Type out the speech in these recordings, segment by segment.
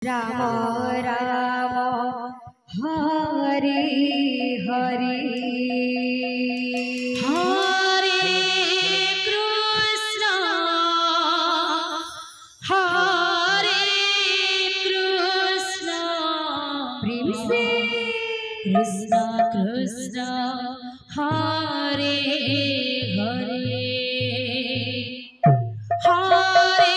राम राम हरे हरे हरे कृष्ण प्रेम से कृष्ण कृष्ण हरे हरे हरे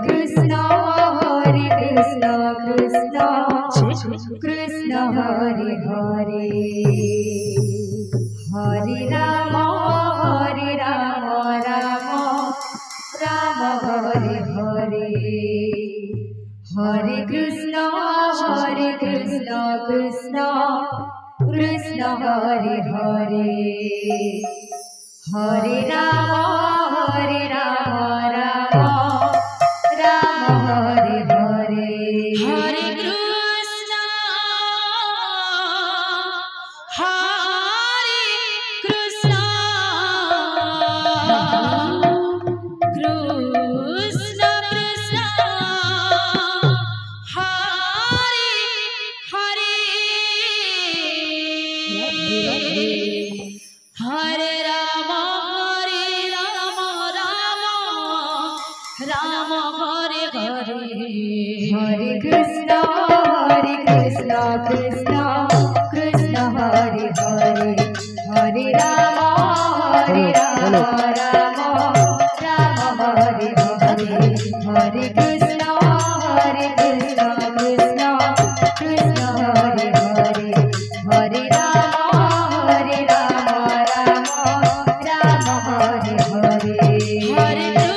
कृष्ण हरे Krishna Krishna Krishna Hare Hare Hare Ram Ram Ram Hare Hare Hare Krishna Krishna Hare Hare Hare Ram Ram Ram Hare Hare Hare Krishna Krishna Krishna Hare Hare Hare Ram Ram Ram Hare Hare Hare Krishna Krishna Krishna Hare Hare Hare Ram Ram Hare Hare Hare Krishna Krishna Krishna Hare Hare Hare Ram Ram Ram Hare Hare Hare Krishna Krishna Krishna Hare Hare Hare Ram Ram Hare Hare Hare Hare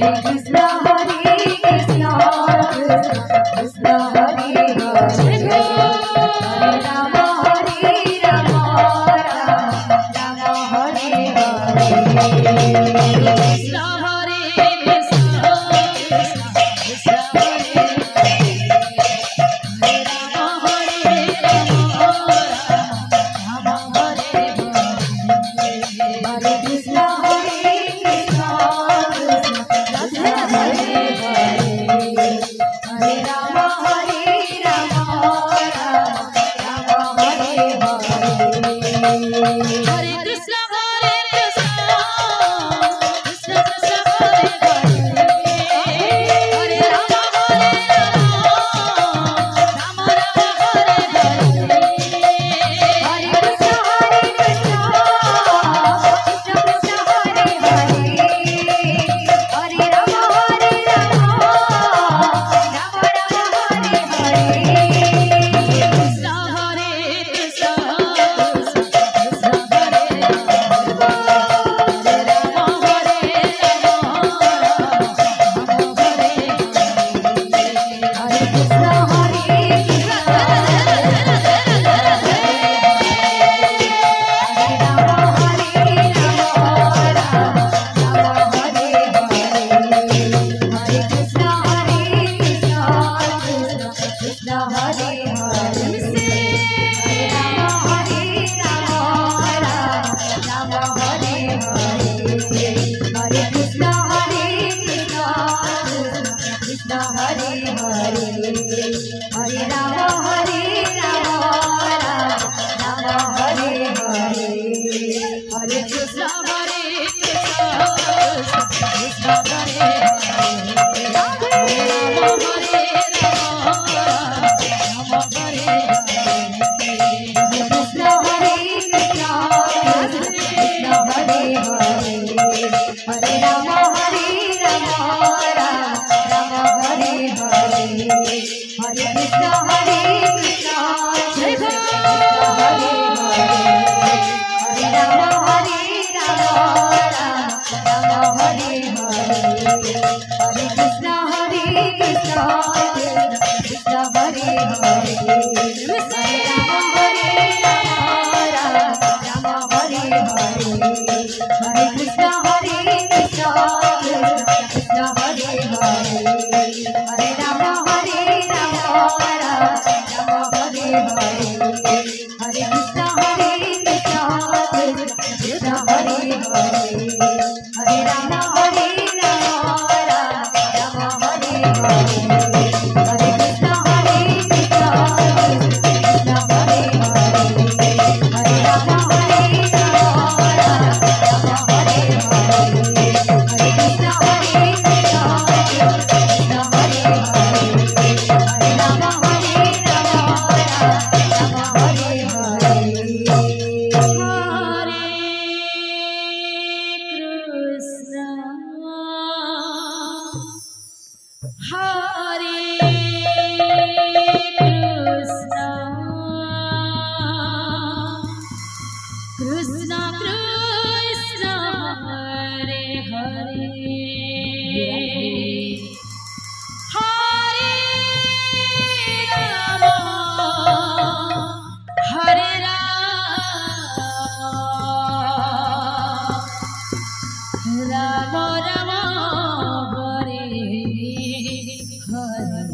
Hare Krishna Krishna Krishna Hare Hare Hare Rama Rama Rama Hare Hare Krishna Hare Krishna Krishna Hare Hare Rama Rama Hare Hare Hare Krishna Krishna Krishna Hare Hare Hare Rama Hare Rama Rama Rama Hare Hare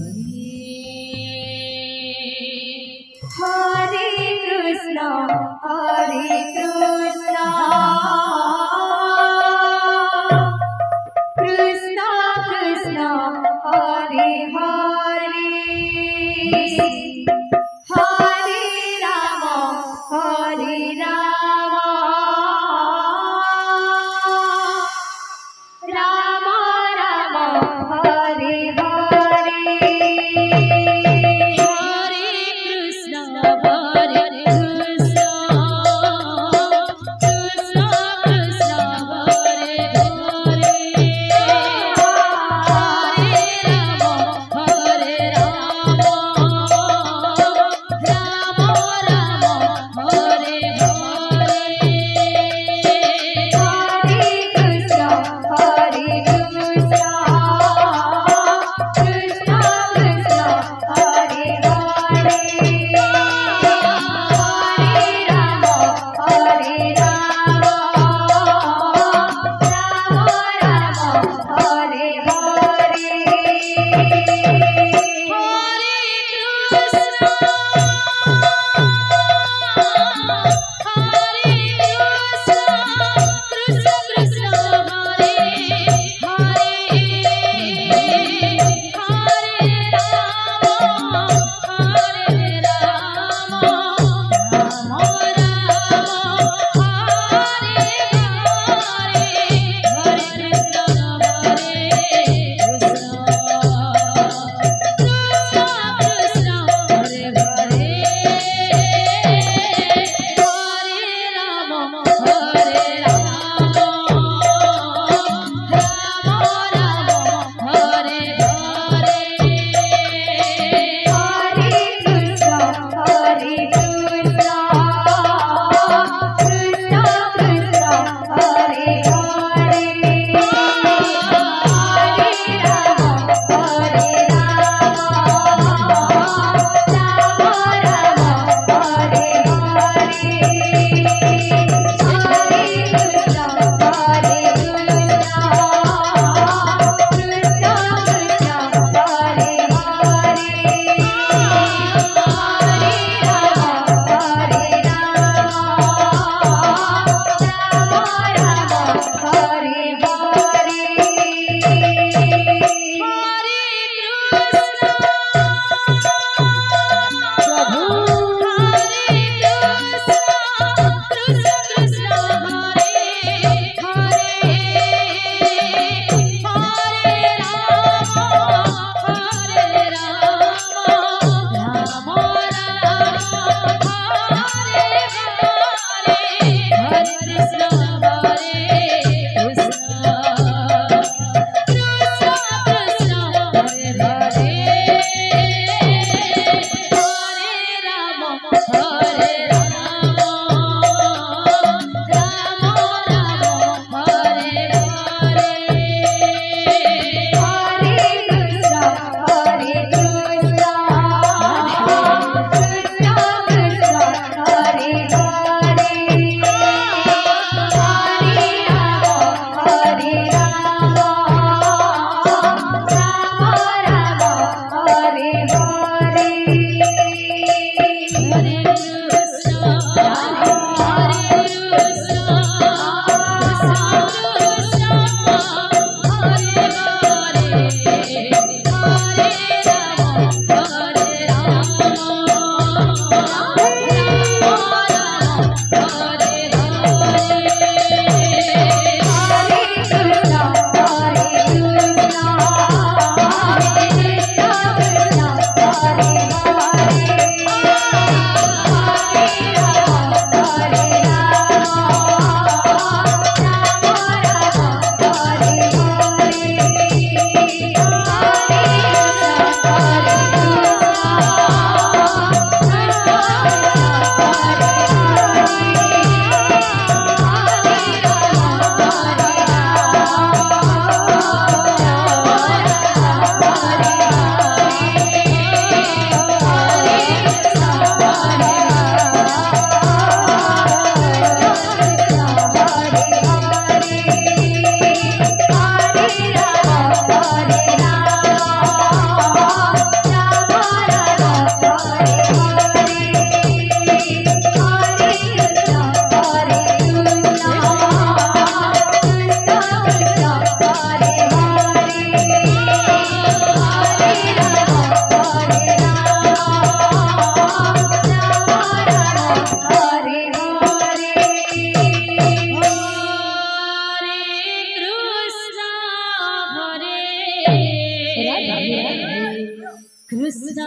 Krishna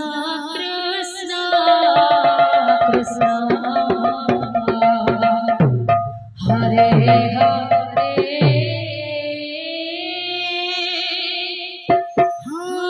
Krishna Krishna Hare Hare Hare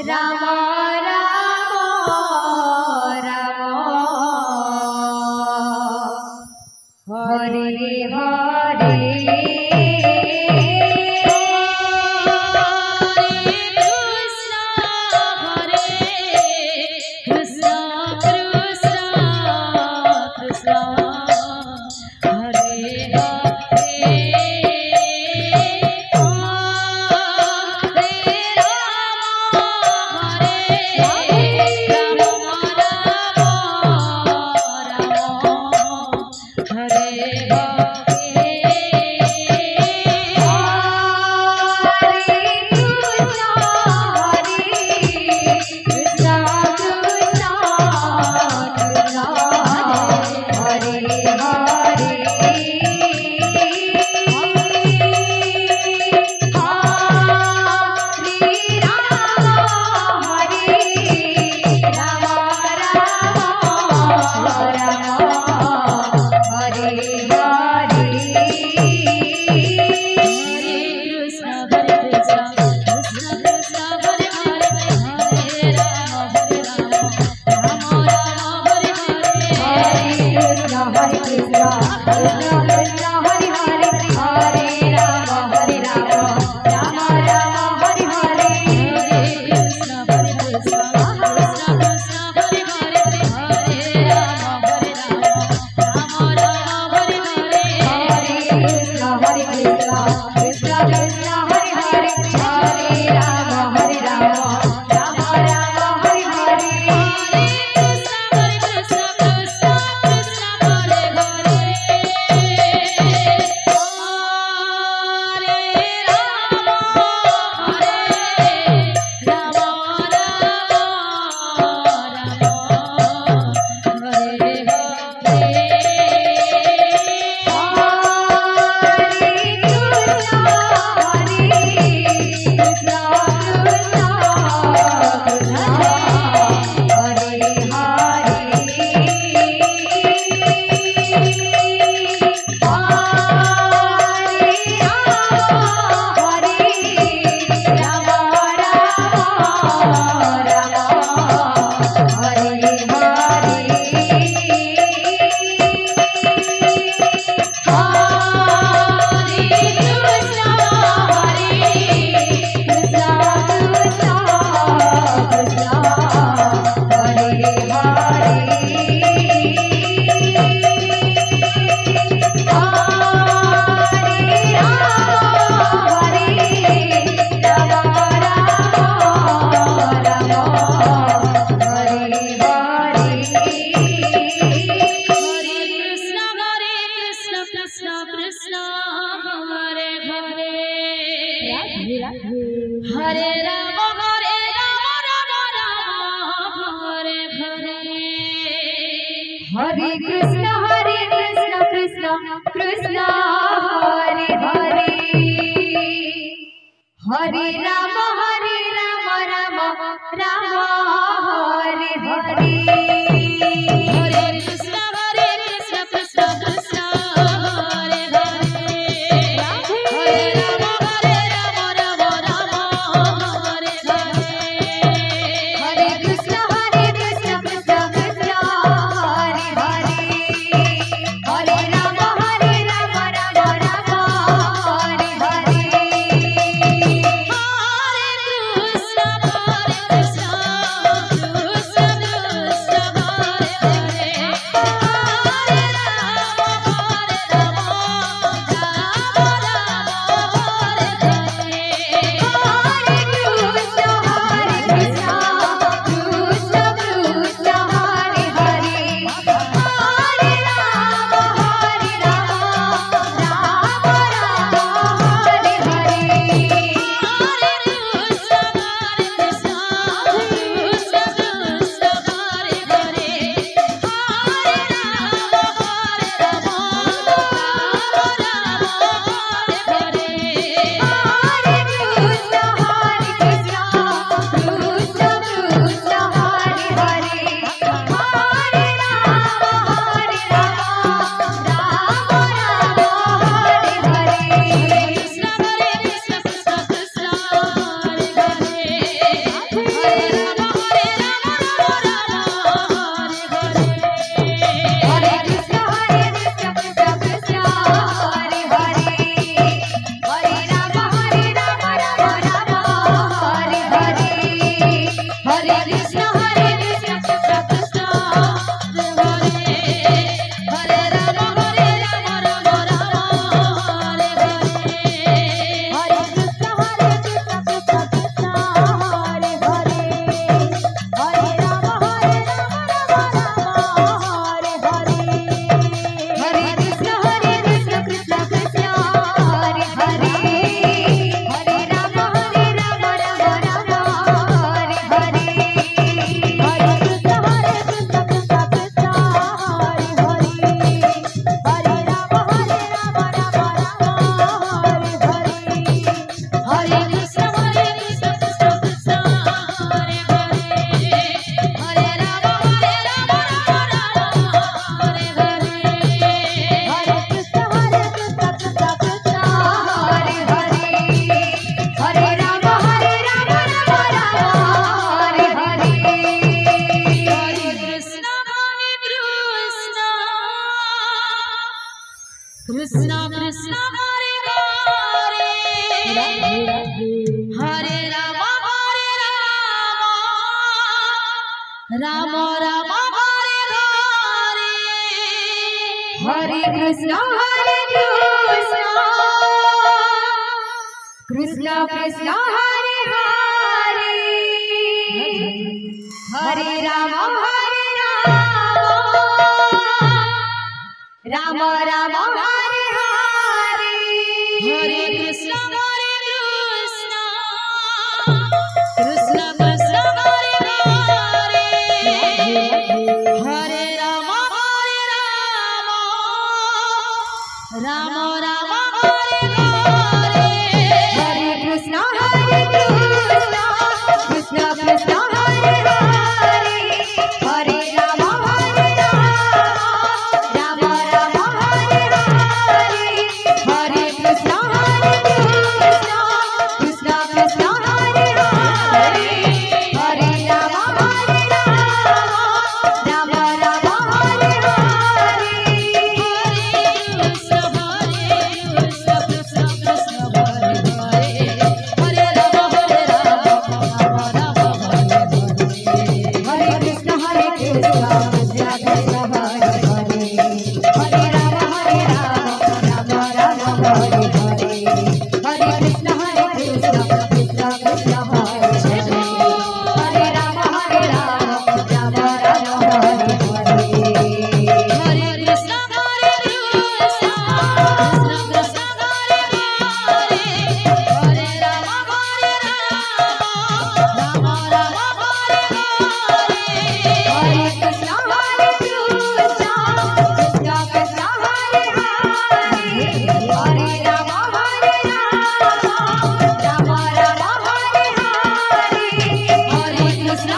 Ram Ram Ram हरे कृष्णा कृष्णा कृष्णा हरे हरे हरे राम हरे हरे हरे राम राम राम हरे हरे हरे कृष्ण कृष्ण कृष्ण हरे हरे हरे राम राम राम हरे हरे हरे कृष्ण कृष्ण कृष्ण हरे हरे हरे राम राम राम हरे हरे हरे कृष्ण कृष्ण कृष्ण हरे हरे हरे राम राम राम हरे हरे राम राम हरे हरे हरे कृष्ण कृष्ण कृष्ण हरे हरे हरे राम राम राम हरे हरे हरे कृष्ण कृष्ण कृष्ण हरे हरे हरे राम राम राम हरे हरे हरे कृष्ण कृष्ण कृष्ण हरे हरे हरे राम राम राम हरे हरे हरे कृष्ण कृष्ण कृष्ण हरे हरे हरे राम राम राम हरे हरे कृष्ण कृष्ण हरे हरे हरे राम हरे कृष्ण हरे Krishna Krishna Krishna Hare Hare Hare Ram Ram Ram Hare Hare Hare Krishna Krishna Krishna Hare Hare Hare Ram Ram Ram Hare Hare Hare Krishna Krishna Krishna Hare Hare Hare Ram Ram Ram Hare Hare Hare Krishna Krishna Krishna Hare Hare Hare Ram Ram Ram Hare Hare Hare Krishna Krishna Krishna Hare Hare Hare Ram Ram Ram Hare Hare Hare Krishna Krishna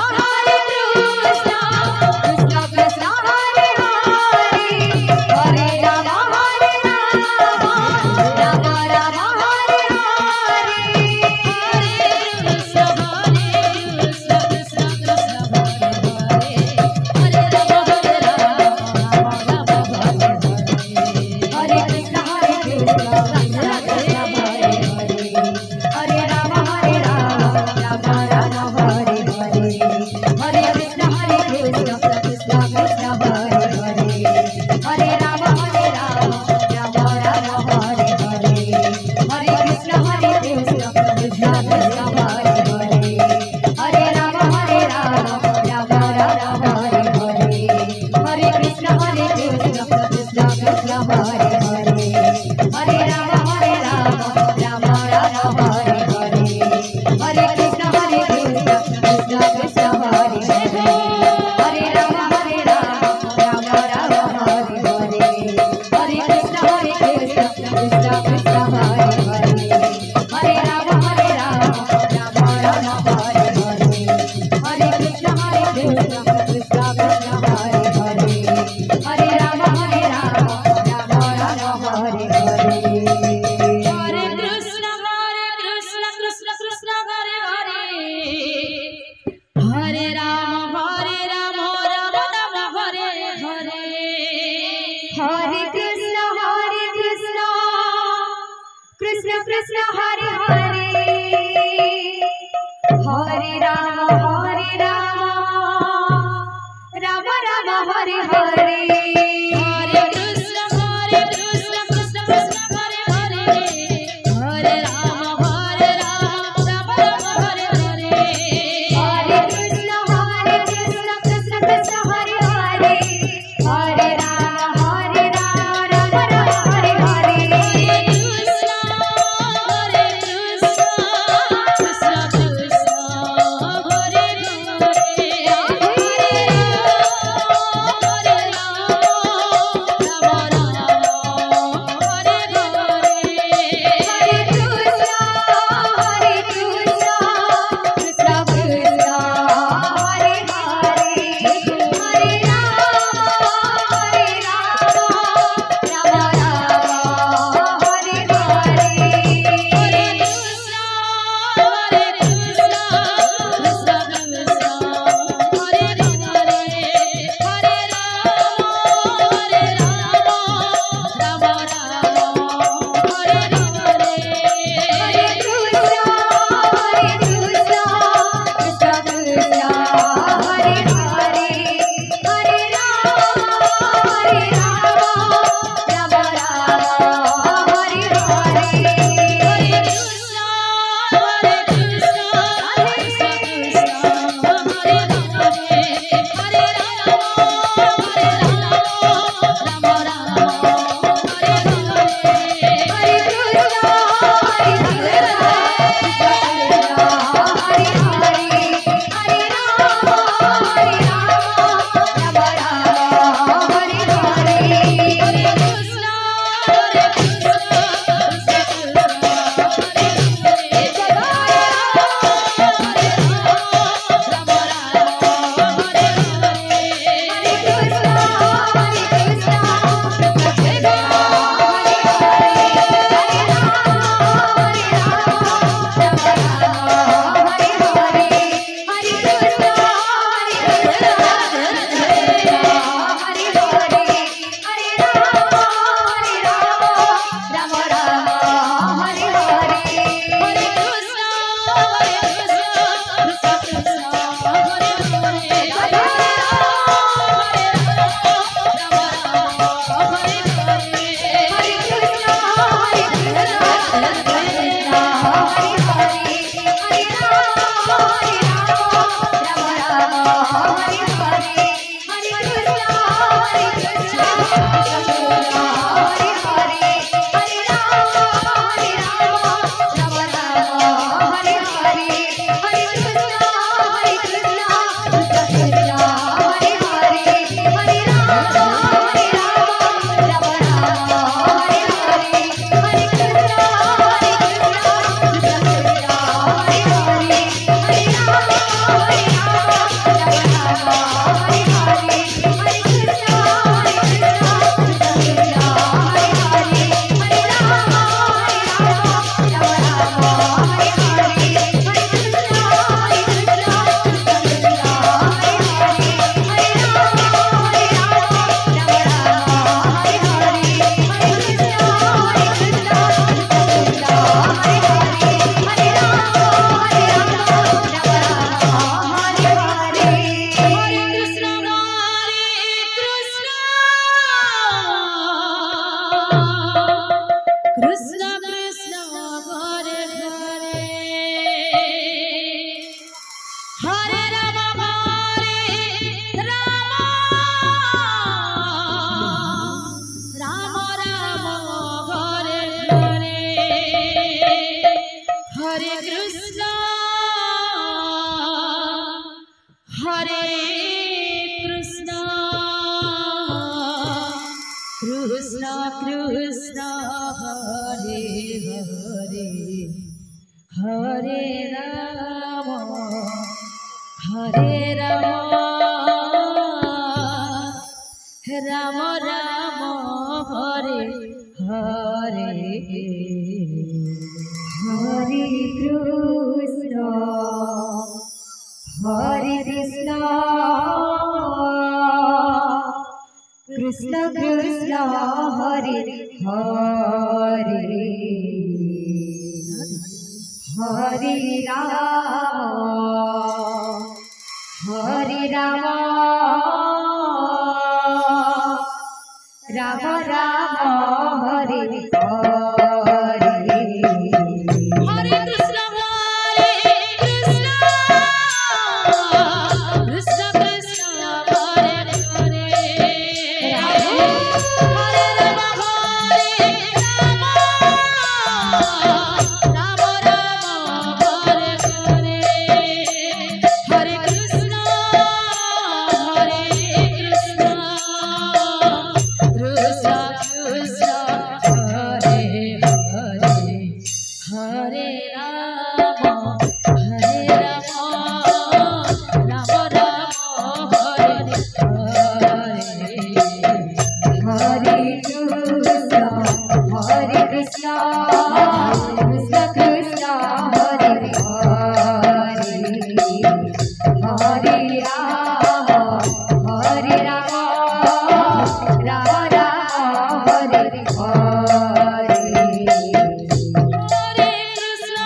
Krishna Hare Hare Hare Ram Ram Hare Hare Hare Krishna Krishna Krishna Hare Hare Hare Ram Ram Ram Hare Hare Hare Krishna Krishna Krishna Hare Hare Hare Ram Ram Ram Hare Hare Hare Krishna Krishna Krishna Krishna Hare Hare Hare Ram Ram Ram Hare Hare Hare Krishna Krishna Krishna Krishna Hare Hare Hare Ram Ram Ram Hare Hare Hare Krishna Krishna Krishna Krishna Hare Hare Hare Ram Ram Ram Hare Hare Hare Krishna Krishna Krishna Krishna Hare Hare Hare Ram Ram Ram Hare Hare Hare Krishna Krishna Krishna Krishna Hare Hare Hare Ram Ram Ram Hare Hare Hare Krishna Krishna Krishna Hare Hare Hare Ram Ram Ram Hare Hare Hare Krishna Krishna Krishna Hare Hare Hare Ram Ram Ram Hare Hare Hare Krishna Krishna Krishna Hare Hare Hare Ram Ram Ram Hare Hare Hare Krishna Krishna Krishna Hare Hare Hare Ram Ram Ram Hare Hare Hare Krishna Krishna Krishna Hare Hare Hare Ram Krishna Krishna Hare Hare Hare Ram Ram Ram Hare Hare Hare Krishna Krishna Krishna Hare Hare Hare Ram Ram Ram Hare Hare Hare Krishna Krishna Krishna Hare Hare Hare Ram Ram Ram Hare Hare Hare Krishna Krishna Krishna Hare Hare Hare Ram Ram Ram Hare Hare Hare Krishna Krishna Krishna Hare Hare Hare Ram Ram Ram Hare Hare Hare Krishna Krishna Krishna Hare Hare Hare Ram Ram Ram Hare Hare Hare Krishna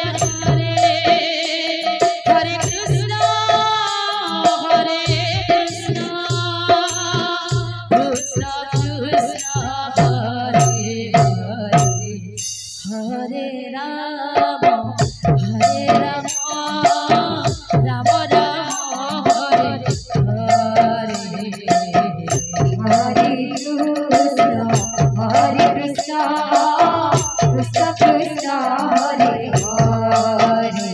Krishna Krishna Hare Hare Hare Ram Ram Ram Hare Hare Hare Krishna Krishna Krishna Hare Hare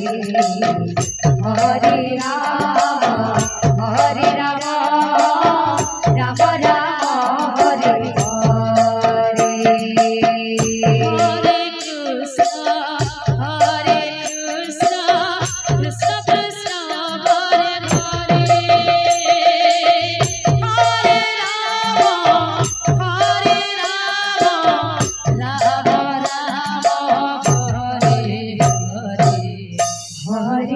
Hare Ram Ram Ram Hare Hare Hare Krishna Krishna Krishna Hare Hare Hare Ram Ram Ram Hare Hare Hare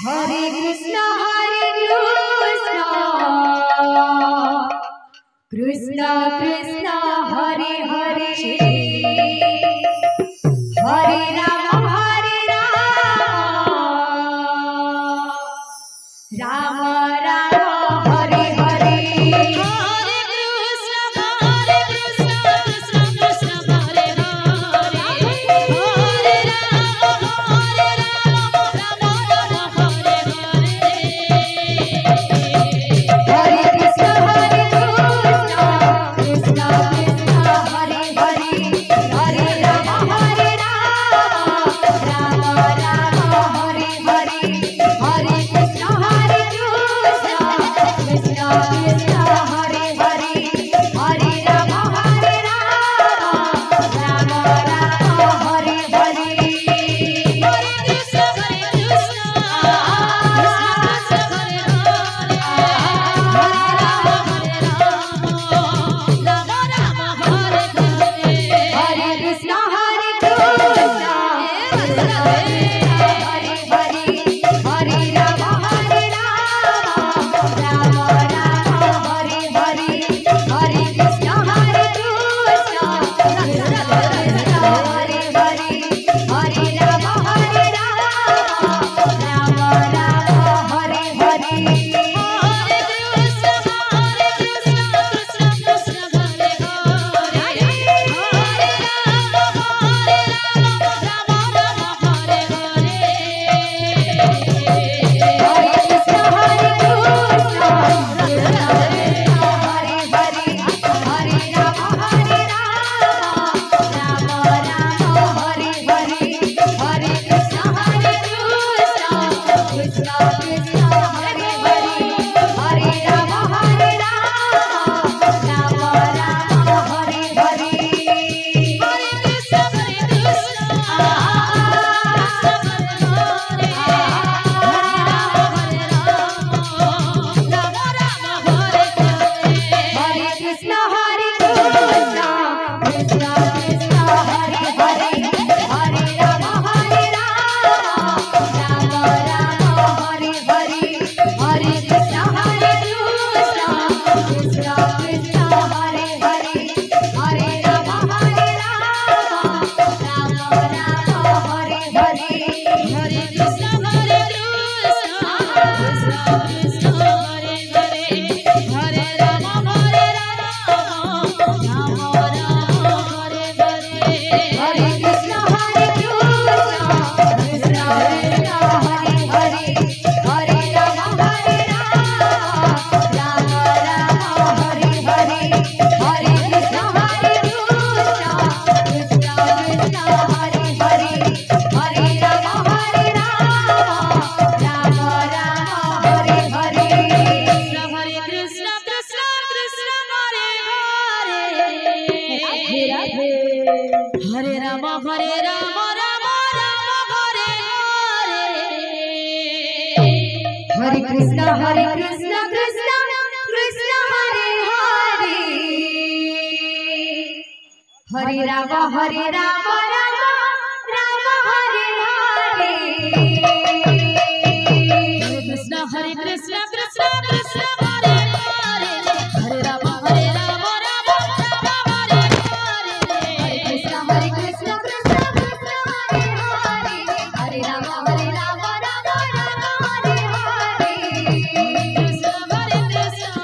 Hare Krishna हरे राम राम राम राम हरे हरे कृष्ण कृष्ण कृष्ण हरे हरे हरे राम राम राम हरे हरे कृष्ण हरे कृष्ण कृष्ण कृष्ण हरे हरे हरे राम राम राम राम हरे हरे हरे कृष्ण कृष्ण कृष्ण हरे हरे हरे राम राम राम राम हरे हरे कृष्ण हरे Krishna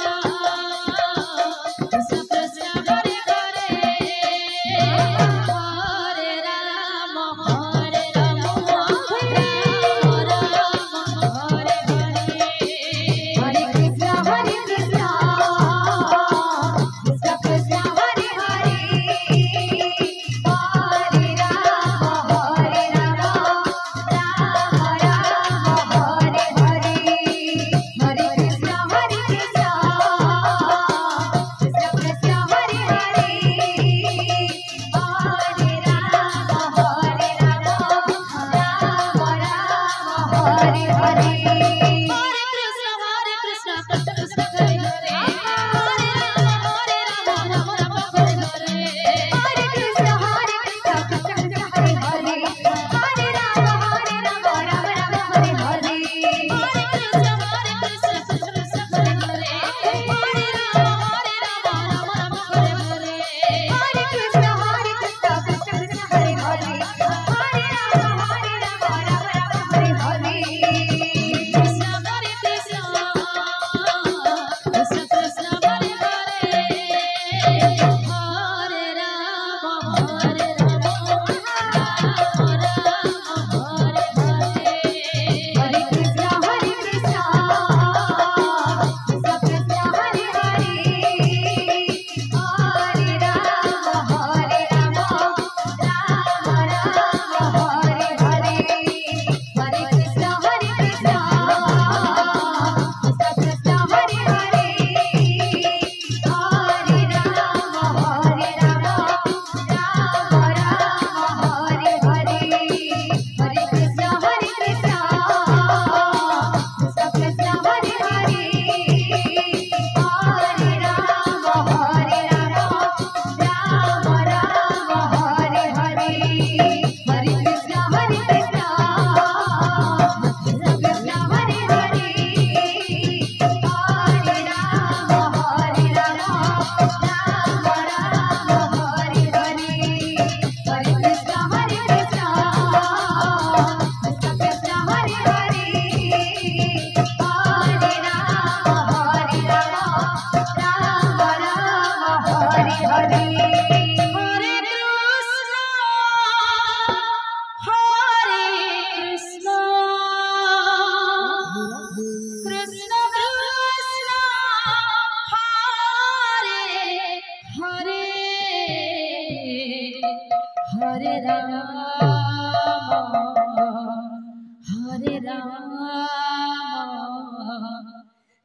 Krishna Krishna Hare Hare Hare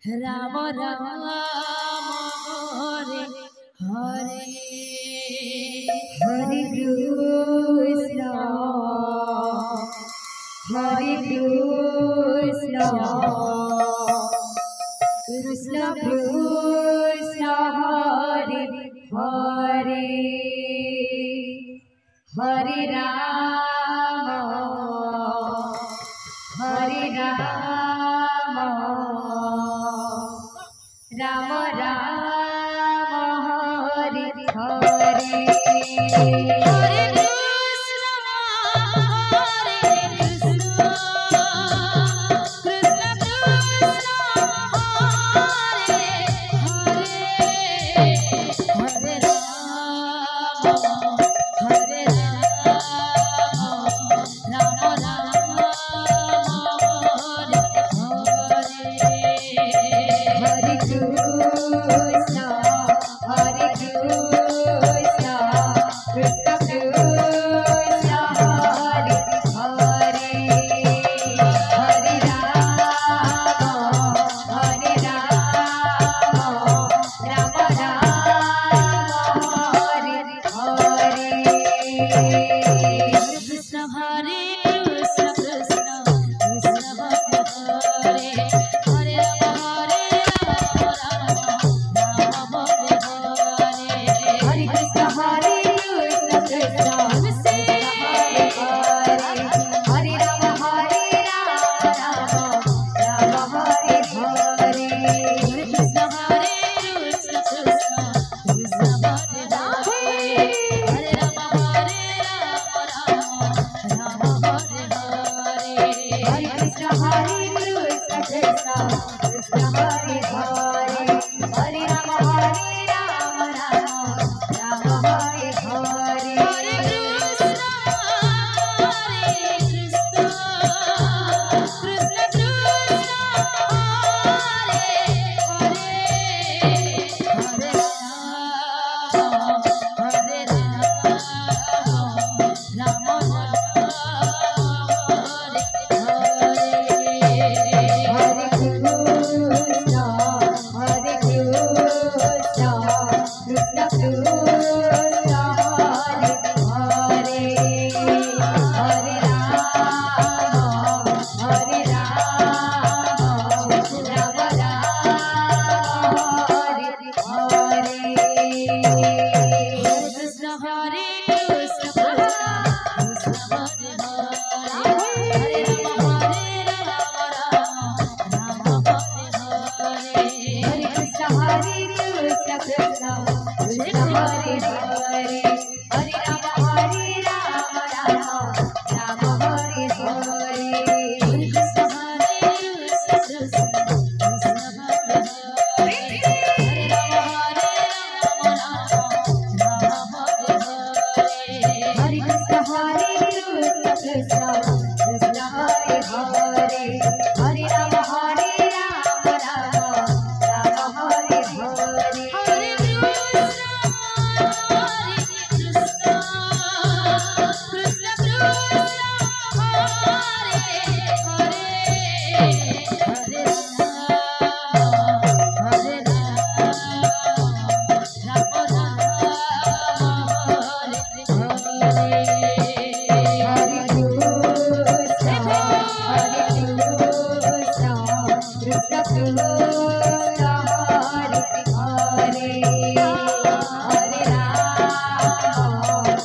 Ram Ram Hare Hare Hare Krishna, Hare Krishna, Krishna Krishna, Hare Hare, Hare Rama, Hare Rama, Rama Rama, Hare Hare. Hare Krishna, Krishna Krishna, Hare Hare, Hare Rama, Hare Rama, Rama Rama, Hare Hare. Hare Krishna, Hare Krishna, Krishna Krishna, Hare Hare, Hare Rama, Hare Rama, Rama Rama, Hare Hare. Krishna Hare Krishna Krishna Krishna Hare Hare Hare Rama Hare Hare Hare Krishna, Hare Krishna, Krishna Krishna, Hare Hare, Hare Rama, Hare Rama, Rama Hare Hare. Hare Krishna Hare Krishna Krishna Krishna Hare Hare Hare Rama Hare Rama Rama Hare Hare Hare Krishna, Hare Krishna, Krishna Krishna, Hare Hare, Hare Rama, Hare Rama, Rama Hare Hare. Hare Krishna Krishna Krishna Hare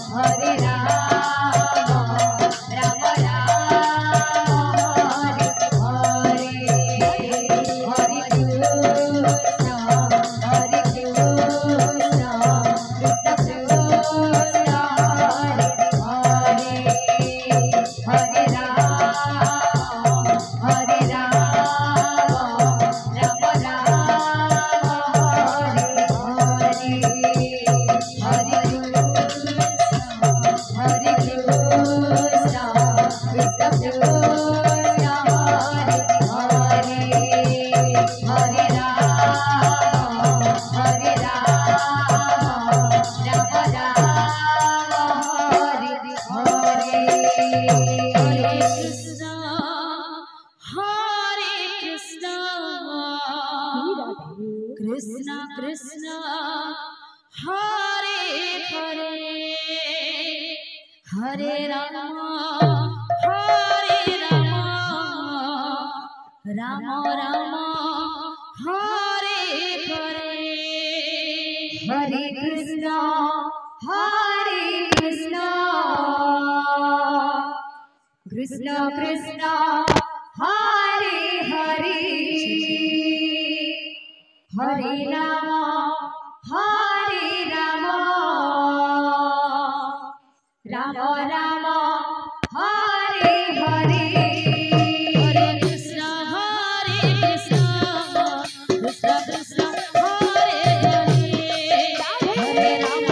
Hare Hare Rama Rama Hare Hare Rama, Krishna Krishna Hare Hare Hare Ram Ram Ram Hare Hare Hare Krishna Krishna Krishna Hare Hare Hare Ram Ram Ram Hare Hare Hare Krishna Krishna Krishna Hare Hare Hare Ram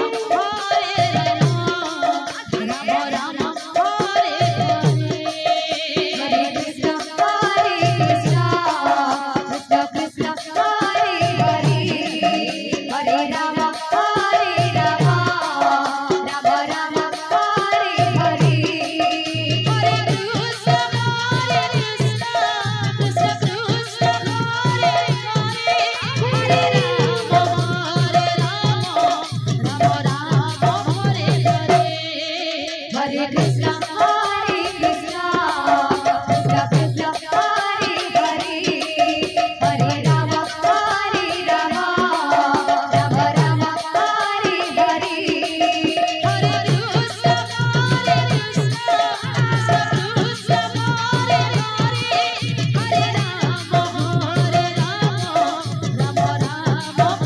Ram Ram Hare Hare Hare Krishna Krishna Hare Hare Hare Ram Ram Ram Hare Hare Hare Krishna Krishna Krishna Hare Hare Hare Ram Ram Hare Hare Hare Krishna Krishna Krishna Hare Hare Hare Ram Ram Ram Hare Hare Hare Krishna Krishna Krishna Hare Hare Hare Ram Ram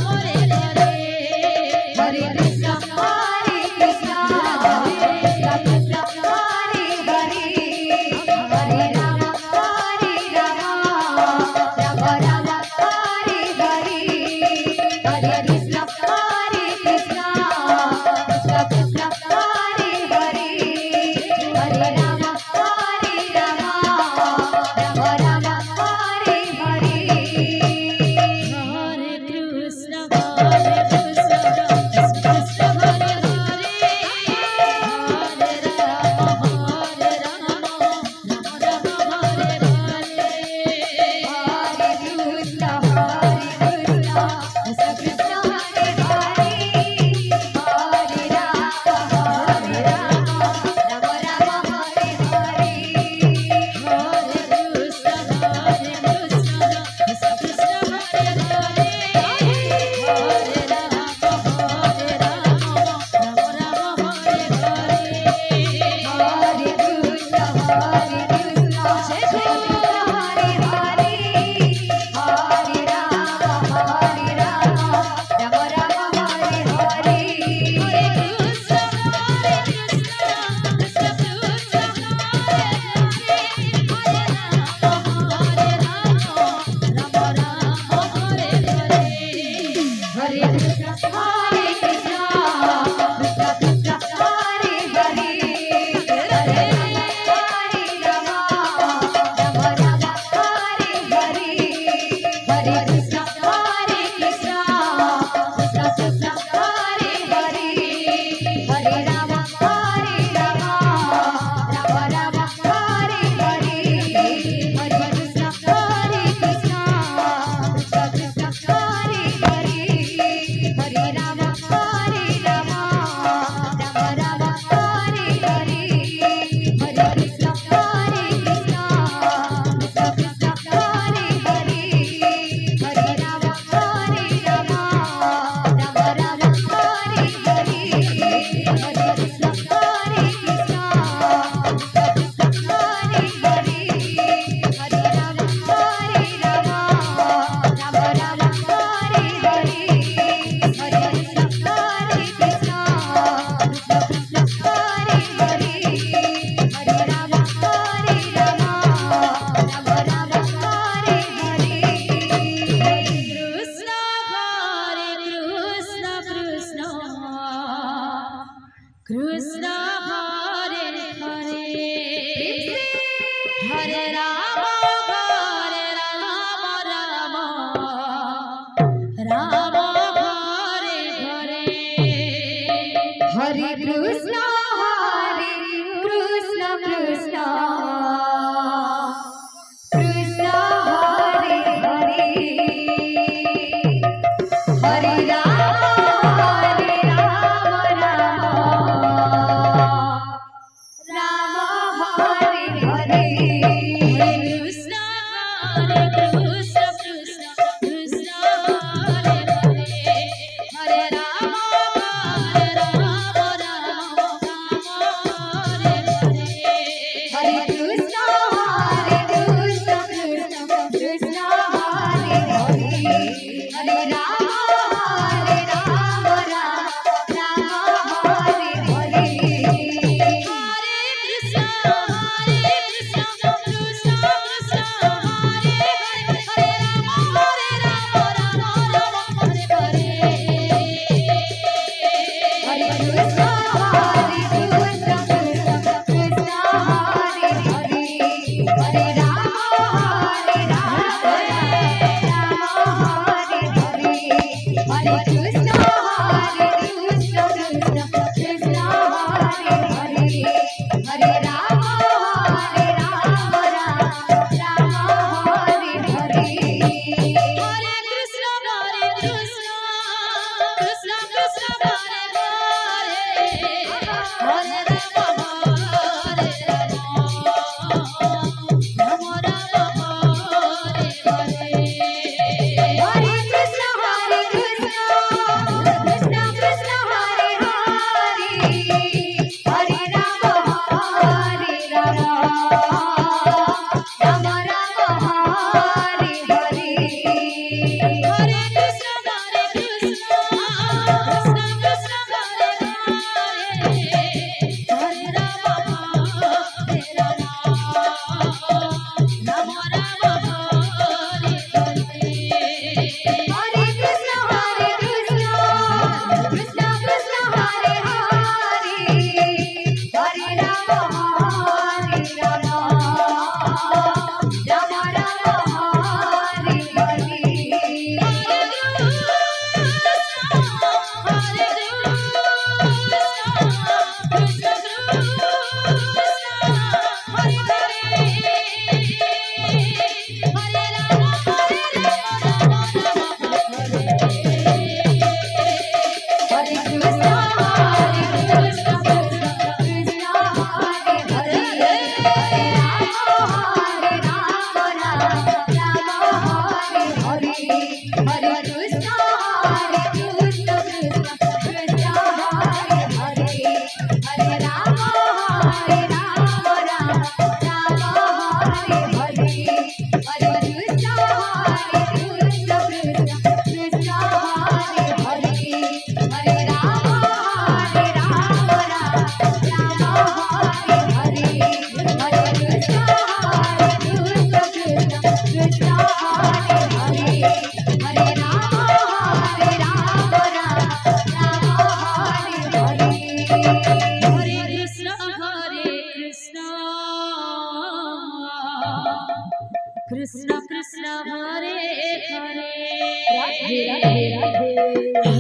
Hare Hare Hare Krishna Krishna Krishna Hare Hare Hare Ram Ram Ram Hare Hare Hare Krishna Krishna Krishna Hare Hare Hare Ram Ram Ram Hare Hare Hare Krishna Krishna Krishna Hare Hare Hare Ram Ram Ram Hare Hare Hare Krishna Krishna Hare Hare Hare Ram Ram Hare Hare Hare Krishna Krishna Hare Hare Hare Ram Ram Hare Hare Hare Krishna Hare Hare Hare Ram Ram Hare Hare Hare Krishna Krishna Krishna Hare Hare Hare Ram Hare Hare Hare Krishna Krishna Krishna Hare Hare Hare Ram Ram Hare Hare Hare Krishna Krishna Krishna Hare Hare Hare Ram Ram Hare Hare Hare Krishna Krishna Krishna Hare Hare Hare Ram Ram Ram Hare Hare Hare Krishna Krishna Krishna Hare Hare Hare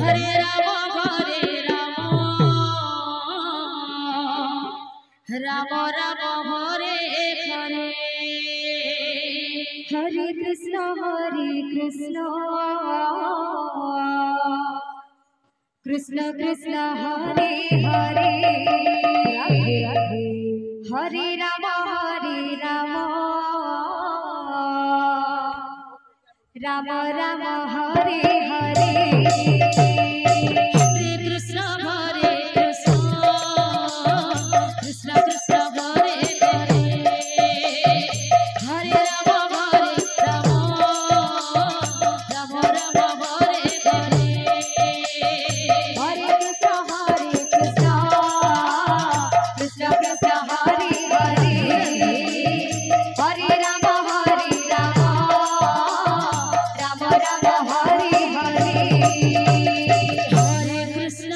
Hare Ram Ram Ram Hare Hare Hare Krishna Krishna Krishna Hare Hare Hare Ram Ram Ram Hare Hare Hare Krishna Krishna Krishna Hare Hare Hare Ram Ram Ram Hare Hare Hare Krishna Krishna Krishna Hare Hare Hare Ram Ram Ram Hare Hare Hare Krishna Krishna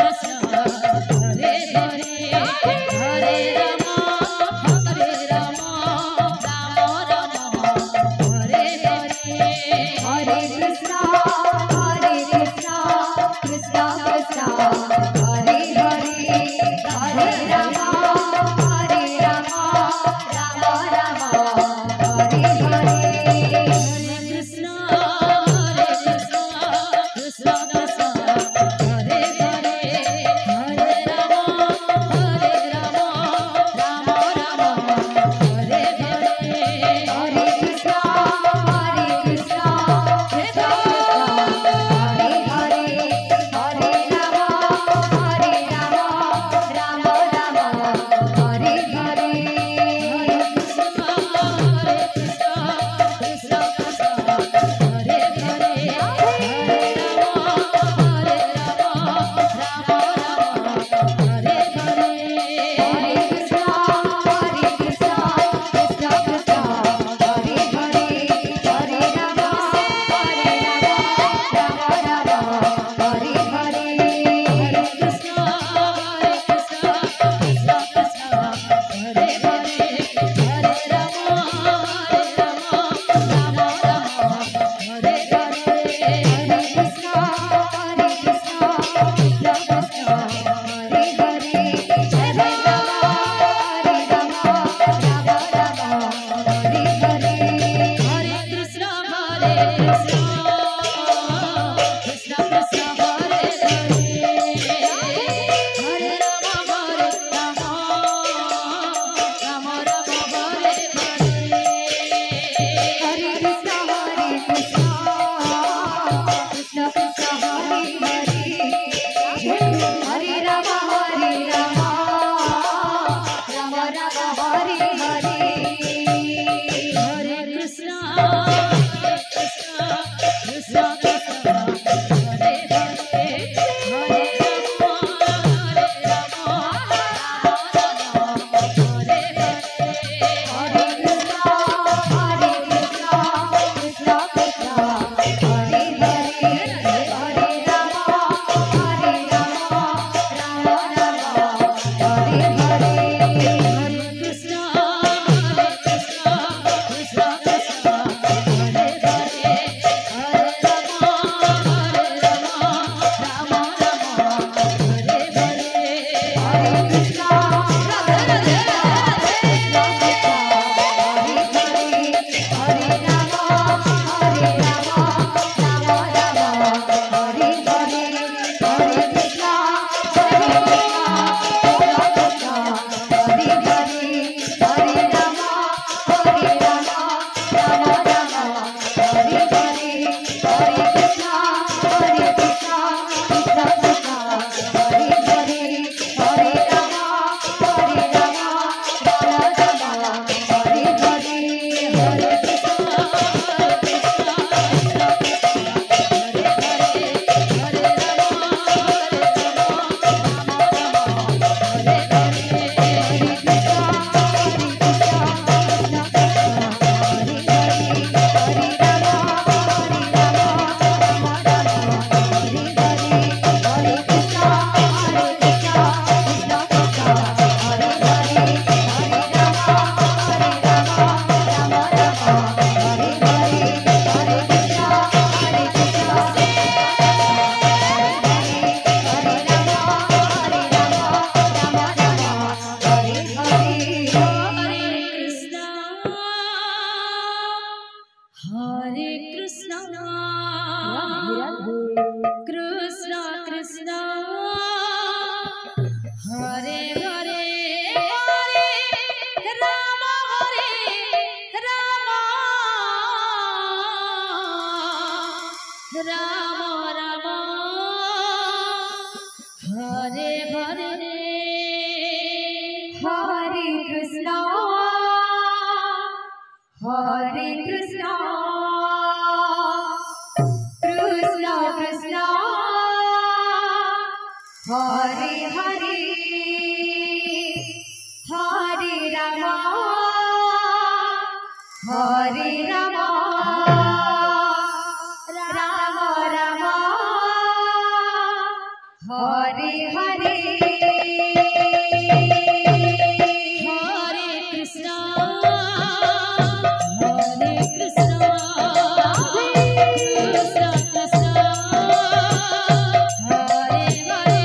Krishna Hare Hare Hare Ram Ram Ram Hare Hare Hare Krishna Krishna Krishna Hare Hare Hare Ram Ram Ram Hare Hare Hare Krishna Krishna Krishna Hare Hare Hare Ram Ram Ram Hare Hare Hare Krishna Krishna Krishna Hare Hare Hare Ram Ram Ram Hare Hare Hare Krishna Krishna Krishna Hare Hare Hare Ram Ram Hare Hare Hare Krishna Krishna Krishna Hare Hare Hare Ram Ram Hare Hare Hare Krishna Krishna Krishna Hare Hare Hare Ram Ram Ram Hare Hare Hare Krishna Krishna Krishna Hare Hare Hare Ram Ram Ram Hare Hare Hare Krishna Krishna Krishna Hare Hare Hare Ram Hare Hare Hare Krishna Krishna Krishna Hare Hare Hare Ram Hare Hare Hare Krishna Krishna Krishna Hare Hare Hare Ram Ram Hare Hare Hare Krishna हरे राम हरे हरे हरे कृष्ण हरे हरे राम हरे हरे हरे कृष्ण कृष्ण कृष्ण हरे हरे हरे राम हरे हरे हरे कृष्ण राम राम हरे हरे हरे कृष्णा कृष्णा कृष्णा हरे हरे हरे राम राम राम हरे हरे हरे कृष्णा कृष्णा कृष्णा हरे हरे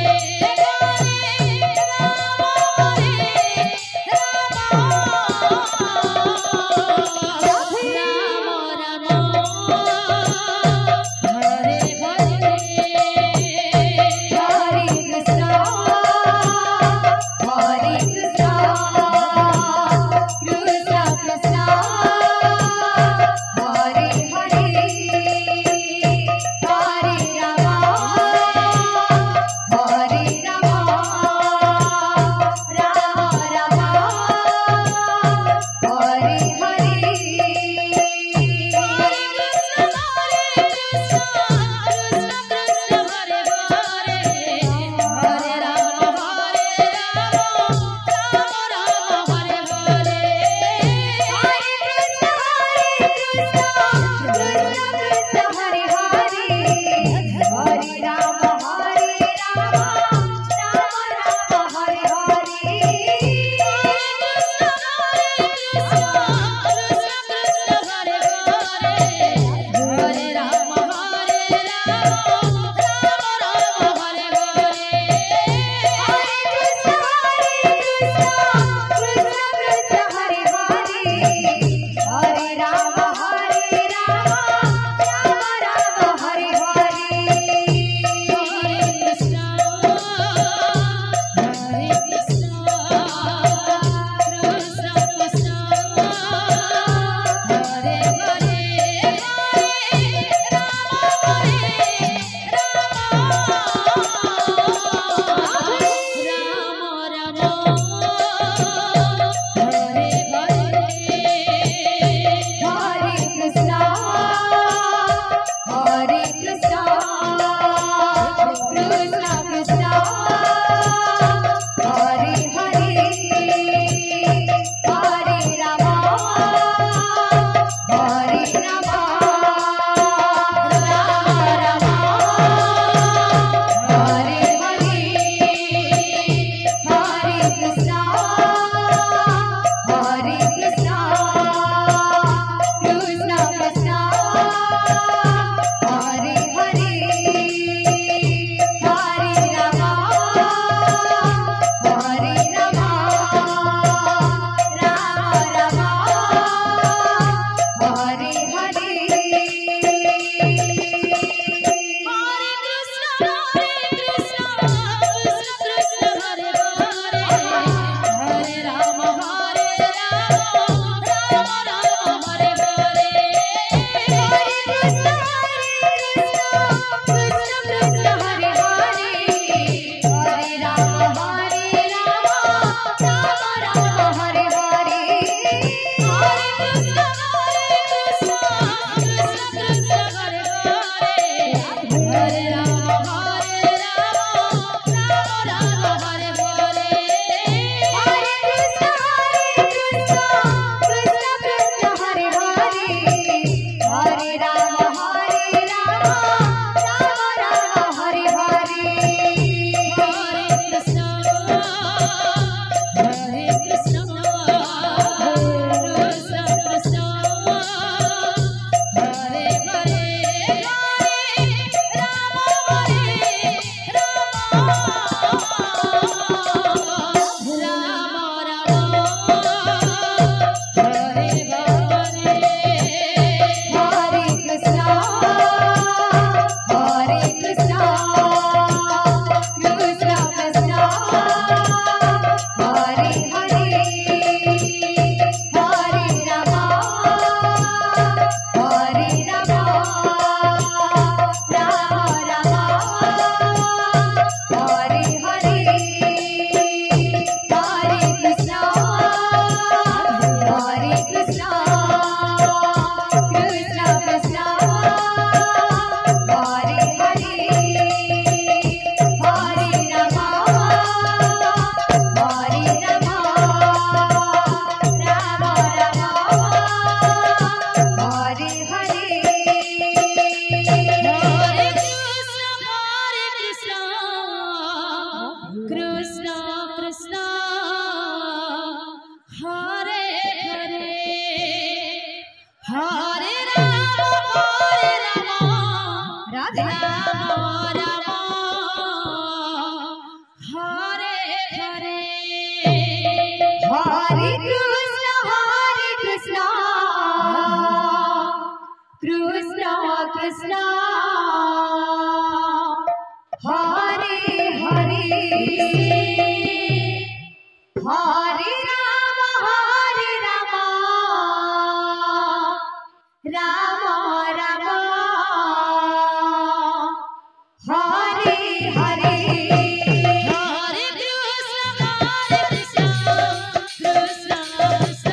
राम कृष्ण हरे हरे हरे राम राम राम हरे हरे हरे कृष्ण कृष्ण कृष्ण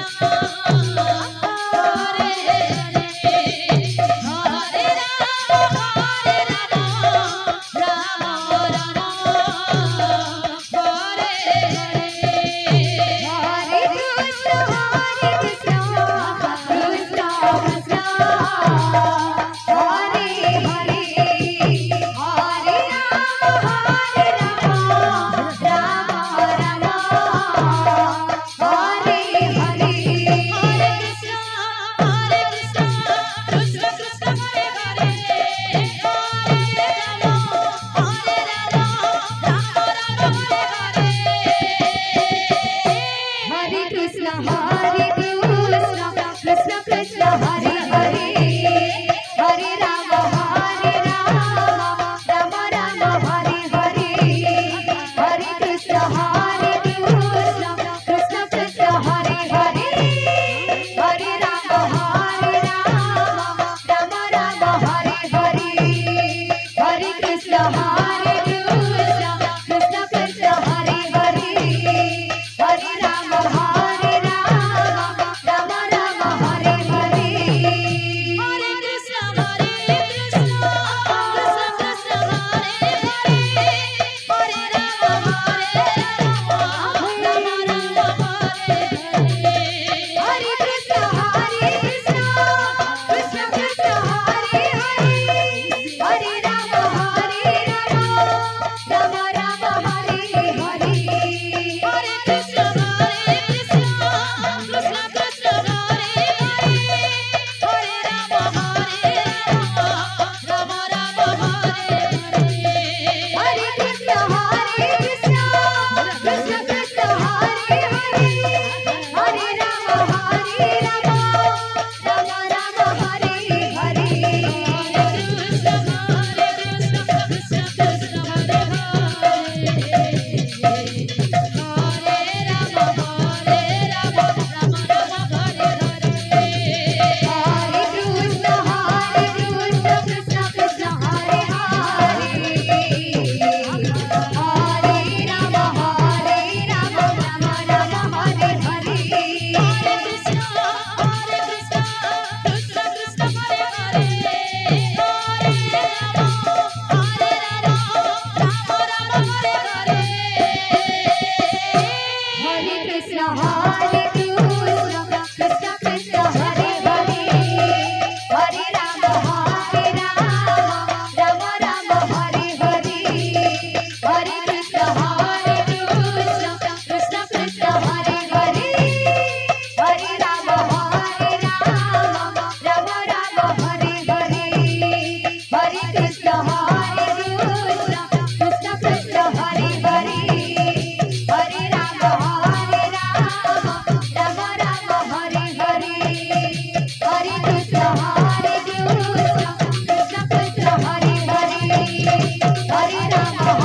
हरे हरे हरे राम राम राम हरे हरे कृष्ण कृष्ण कृष्ण कृष्ण हरे हरे हरे राम राम राम हरे हरे हरे कृष्ण कृष्ण कृष्ण हरे हरे हरे राम राम राम हरे हरे कृष्ण कृष्ण कृष्ण हरे हरे हरे राम राम राम हरे हरे हरे कृष्ण कृष्ण कृष्ण हरे हरे हरे राम राम राम हरे हरे हरे कृष्ण कृष्ण कृष्ण हरे हरे हरे राम राम राम हरे हरे हरे कृष्ण कृष्ण कृष्ण हरे हरे हरे राम राम राम हरे हरे हरे कृष्ण कृष्ण कृष्ण हरे हरे हरे राम राम राम हरे हरे हरे कृष्ण कृष्ण कृष्ण हरे हरे हरे राम राम राम हरे हरे हरे कृष्ण कृष्ण कृष्ण हरे हरे हरे राम राम हरे हरे कृष्ण कृष्ण कृष्ण हरे हरे हरे राम राम राम हरे हरे हरे कृष्ण कृष्ण कृष्ण हरे हरे हरे राम राम राम हरे हरे हरे कृष्ण कृष्ण कृष्ण हरे हरे हरे राम राम हरे हरे हरे कृष्ण कृष्ण कृष्ण हरे हरे हरे राम राम राम हरे हरे हरे कृष्ण कृष्ण कृष्ण हरे हरे हरे राम राम राम हरे हरे हरे कृष्ण कृष्ण कृष्ण हरे हरे हरे राम राम राम हरे हरे हरे कृष्ण कृष्ण कृष्ण हरे हरे हरे राम राम हरे हरे हरे कृष्ण कृष्ण हरे हरे हरे राम राम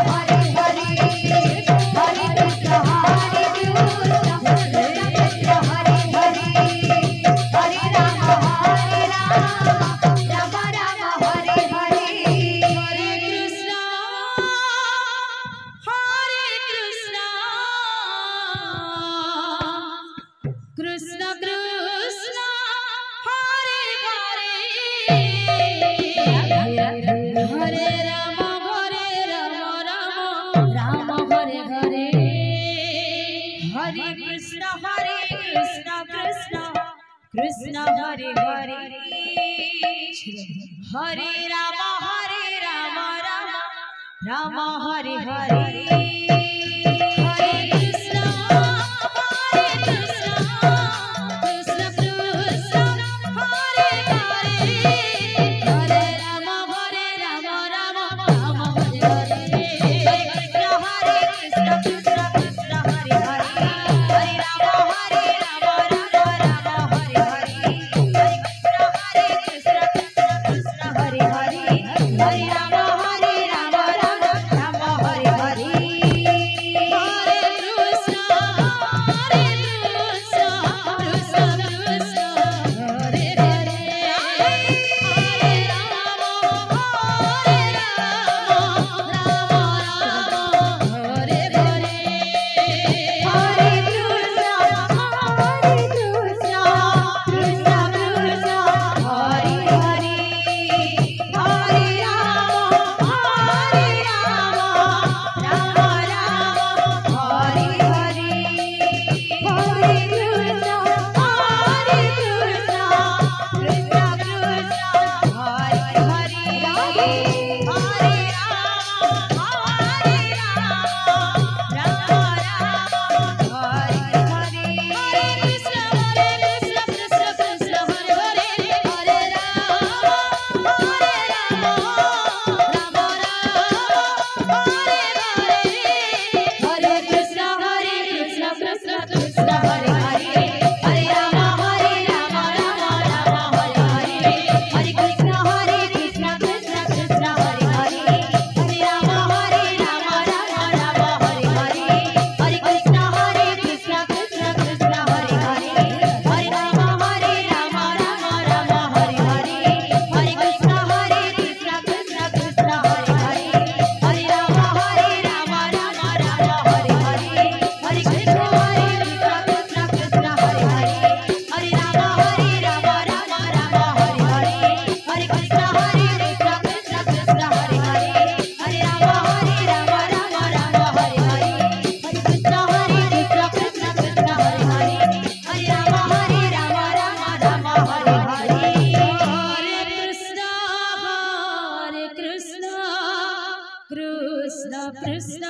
हरे हरे हरे कृष्ण कृष्ण कृष्ण हरे हरे हरे राम राम हरे हरे हरे कृष्ण कृष्ण कृष्ण हरे हरे हरे राम राम हरे हरे हरे कृष्ण कृष्ण कृष्ण हरे हरे हरे राम राम हरे हरे हरे कृष्ण कृष्ण कृष्ण हरे हरे हरे राम राम हरे हरे हरे कृष्ण कृष्ण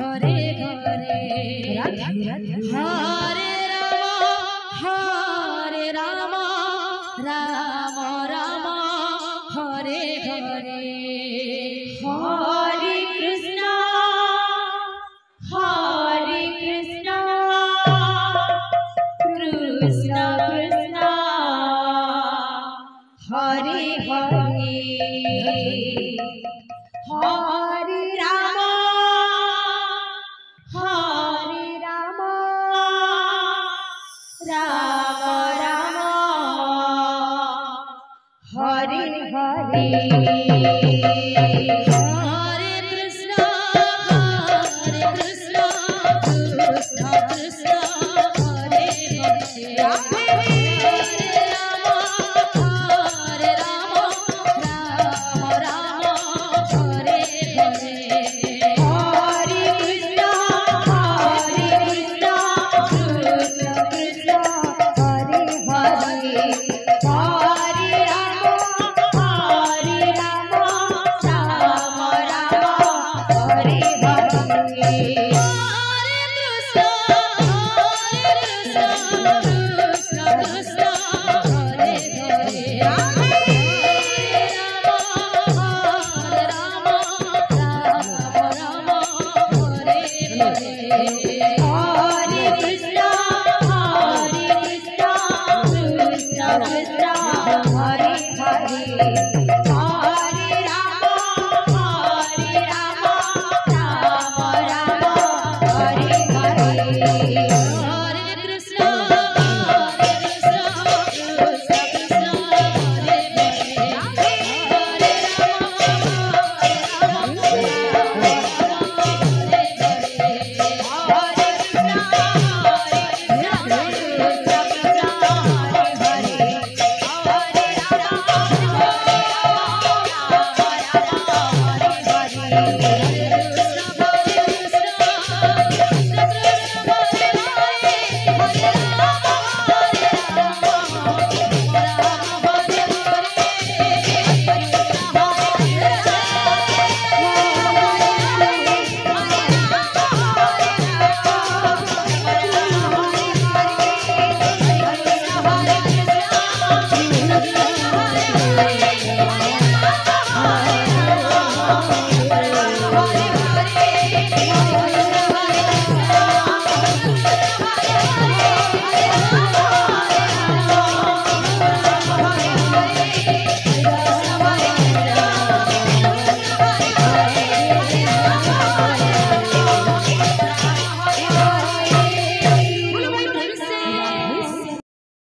हरे हरे हरे राम राम राम हरे हरे हरे कृष्ण कृष्ण कृष्ण हरे हरे हरे राम राम राम हरे हरे हरे कृष्ण कृष्ण कृष्ण हरे हरे हरे राम राम हरे हरे हरे कृष्ण कृष्ण कृष्ण हरे हरे हरे राम राम हरे हरे कृष्ण कृष्ण